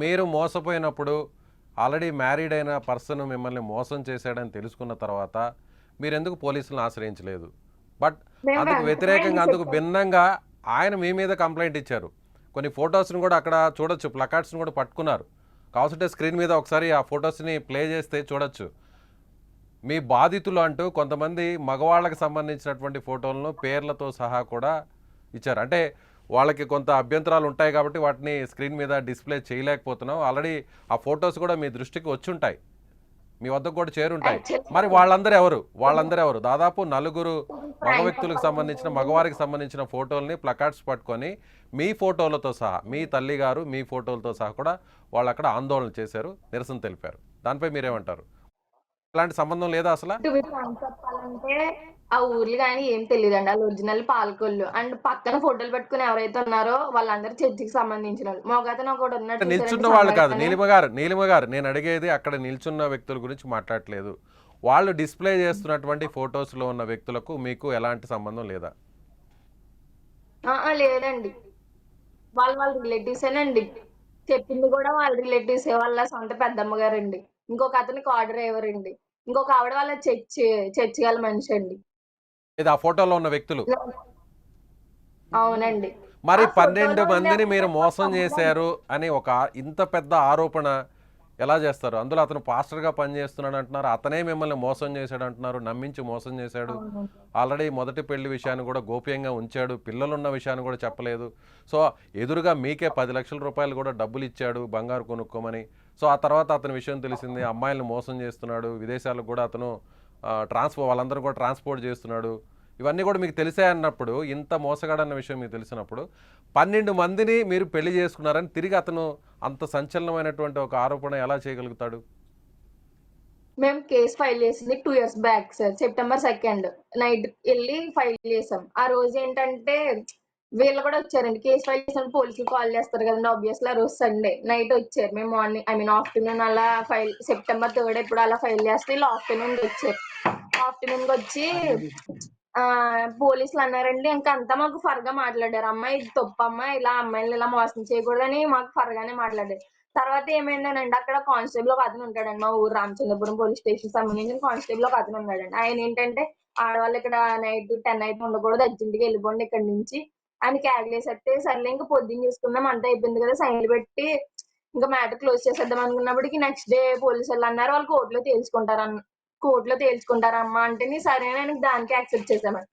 మీరు మోసపోయినప్పుడు already married అయిన person మిమ్మల్ని మోసం చేశాడని తెలుసుకున్న తర్వాత మీరెందుకు పోలీసులను ఆశ్రయించలేదు? బట్ మేము అందుకు వెంటనే వ్యతిరేకంగా, ఆయనకి అందుకు చెప్పాం. భిన్నంగా ఆయన మీ మీద కంప్లైంట్ ఇచ్చారు. కొన్ని ఫొటోస్ని కూడా అక్కడ చూడొచ్చు, ప్లకార్డ్స్ని కూడా పట్టుకున్నారు. కావాల్సింటే స్క్రీన్ మీద ఒకసారి ఆ ఫొటోస్ని ప్లే చేస్తే చూడొచ్చు. మీ బాధితులు అంటూ కొంతమంది మగవాళ్ళకి సంబంధించినటువంటి ఫోటోలను పేర్లతో సహా కూడా ఇచ్చారు. అంటే వాళ్ళకి కొంత అభ్యంతరాలు ఉంటాయి కాబట్టి వాటిని స్క్రీన్ మీద డిస్ప్లే చేయలేకపోతున్నాం. ఆల్రెడీ ఆ ఫొటోస్ కూడా మీ దృష్టికి వచ్చుంటాయి, మీ వద్దకు కూడా చేరుంటాయి. మరి యాక్చువల్లీ వాళ్ళందరూ దాదాపు నలుగురు మగ ప్రాంక్ వ్యక్తులకు చెప్పాలంటే సంబంధించిన, మగవారికి సంబంధించిన ఫోటోల్ని ప్లకార్డ్స్ పట్టుకొని మీ ఫోటోలతో సహా, మీ తల్లిగారు మీ ఫోటోలతో సహా కూడా వాళ్ళు అక్కడ ఆందోళన చేశారు, నిరసన తెలిపారు. దానిపై మీరేమంటారు? ఇలాంటి సంబంధం లేదా అసలు? టు బి ఫ్రాంక్ చెప్పాలంటే ఆ ఊర్లు గాని ఏం తెలీదండి. ఆళ్ళు ఒరిజినల్ పాలకొల్లు. అండ్ పక్కన ఫోటోలు పెట్టుకొని ఎవరైతే ఉన్నారో వాళ్ళందరూ చర్చికి సంబంధించినోళ్ళు. మొగతను ఒకడున్నాడు చూసారండి నిల్చున్న వాళ్ళు కాదు, సన్నగా అని. నీలిమ గారు నేను అడిగేది అక్కడ నిల్చున్న వ్యక్తుల గురించి మాట్లాడట్లేదు. వాళ్ళు డిస్ప్లే చేస్తున్నటువంటి ఫొటోస్లో ఉన్న వ్యక్తులకు మీకు ఎలాంటి సంబంధం లేదా? లేదండి. వాళ్ళ రిలేటివ్సేనండి. చెప్పింది గూడా వాళ్ళ రిలేటివ్సే. వాళ్ళ సొంత పెద్దమ్మ గారండి. ఇంకొక అతను కార్ డ్రైవర్ అండి. ఇంకొక ఆవిడ వాళ్ళ చర్చ్ గల మనిషండి. ఇది ఆ ఫోటోలో ఉన్న వ్యక్తులు. అవునండి. మరి ఆ 12 ఫోటోలో ఉండే మందిని మీరు అబ్బాయి మోసం ఒక అబ్బాయి. చేశారు అని ఒక ఇంత పెద్ద ఆరోపణ ఎలా చేస్తారు? అందులో అతను పాస్టర్గా పనిచేస్తున్నాడు అంటున్నారు, అతనే మిమ్మల్ని మోసం చేశాడు అంటున్నారు, నమ్మించి మోసం చేశాడు. అవునండి. ఆల్రెడీ మొదటి పెళ్లి విషయాన్ని కూడా గోప్యంగా ఉంచాడు, పిల్లలున్న విషయాన్ని కూడా చెప్పలేదు. సో ఎదురుగా మీకే 10 లక్షల రూపాయలు కూడా డబ్బులు ఇచ్చాడు బంగారు కొనుక్కోమని. సో ఆ తర్వాత అతని విషయం తెలిసింది, అమ్మాయిలను మోసం చేస్తున్నాడు, విదేశాలకు కూడా అతను వాళ్ళందరూ కూడా ట్రాన్స్పోర్ట్ చేస్తున్నాడు. ఇవన్నీ కూడా మీకు తెలిసే అన్నప్పుడు, ఇంత మోసగాడన్న విషయం మీకు తెలిసినప్పుడు 12 మందిని మీరు పెళ్లి చేసుకున్నారని తిరిగి అతను అంత సంచలనమైనటువంటి ఒక ఆరోపణ ఎలా చేయగలుగుతాడు? మేము కేస్ ఫైల్ చేసింది 2 years back sir. September 2 night ఎళ్లి ఫైల్ చేసాం. ఆ రోజేంటంటే వీళ్ళు కూడా వచ్చారండి. కేస్ ఫైల్ చేసినప్పుడు పోలీసులు కాల్ చేస్తారు కదండీ! ఆబ్వియస్లీ ఆ రోజు సండే నైట్ వచ్చారు. మేము మార్నింగ్ ఆఫ్టర్‌నూన్ అలా సెప్టెంబర్ 3 ఎప్పుడో అలా ఫైల్ చేస్తే ఈళ్ళు ఆఫ్టర్‌నూన్‌కి వచ్చారు. ఆఫ్టర్‌నూన్‌కొచ్చి పోలీసులు అన్నారండి. ఇంక అంతా మాకు ఫర్‌గా మాట్లాడారు. అమ్మాయి ఇది తప్పమ్మా. ఇలా అమ్మాయిల్ని ఇలా మోసం చేయకూడదని మాకు ఫర్‌గానే మాట్లాడారు. తర్వాత ఏమైందోనండి అక్కడ కానిస్టేబుల్ ఒక అతను ఉంటాడండి. మా ఊరు రామచంద్రపురం పోలీస్ స్టేషన్‌కి సంబంధించిన కానిస్టేబుల్ ఒక అతను ఉన్నాడండి. ఆయనేంటంటే ఆడవాళ్ళు ఇక్కడ నైట్ 10 అయితే ఉండకూడదు. అర్జెంట్‌గా ఎళ్ళిపోండి ఇక్కడి నుంచి అని కేకలేసేస్తే సర్లే ఇంక పొద్దున్న చూసుకుందాం అంతా అయిపోయింది కదా! సైన్‌లు పెట్టి ఇంక మ్యాటర్ క్లోజ్ చేసేద్దాం అనుకున్నప్పటికి నెక్స్ట్ డే పోలీసోళ్ళన్నారు వాళ్ళు కోర్ట్‌లో తేల్చుకుంటారమ్మా అంటేని సరే అని దానికి యాక్సెప్ట్ చేశామండి.